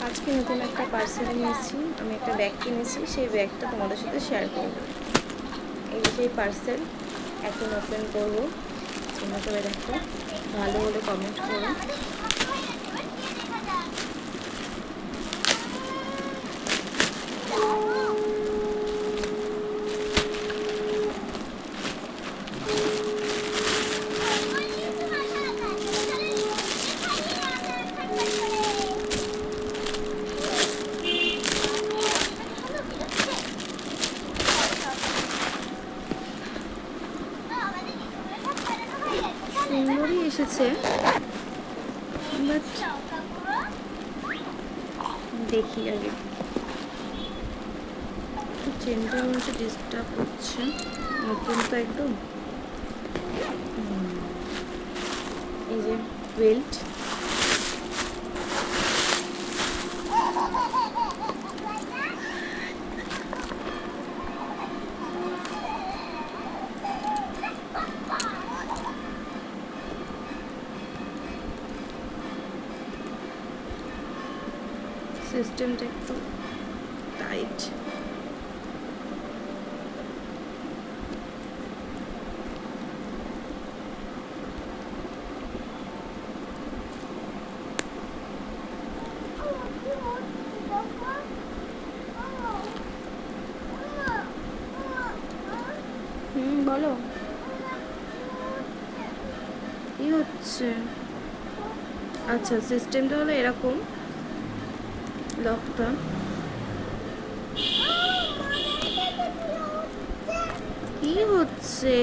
আজকে নতুন একটা পার্সেল নিয়েছি, আমি একটা ব্যাগ কিনেছি, সেই ব্যাগটা তোমাদের সাথে শেয়ার করব। এই যে সেই পার্সেল, এখন ওপেন করবো। তোমরা সবাই দেখো, ভালো হলে কমেন্ট করো। সুন্দরই এসেছে, বাট দেখি আগে। চেনটা হচ্ছে ডিস্টার্ব হচ্ছে, নতুন তো একদম। এই যে বেল্ট, সিস্টেমটা একটু টাইট। বলো কি হচ্ছে? আচ্ছা, সিস্টেমটা হলো এরকম, লকটা কি হচ্ছে?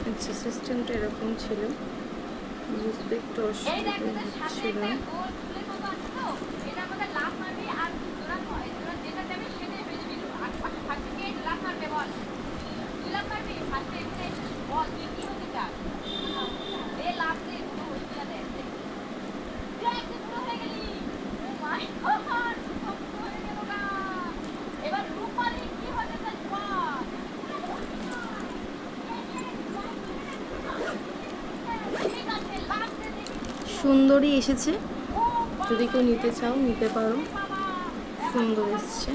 আচ্ছা, সিস্টেমটা এরকম ছিল, বুঝতে একটু অসুবিধা হচ্ছিল। সুন্দরই এসেছে, যদি কেউ নিতে চাও নিতে পারো, সুন্দর এসছে।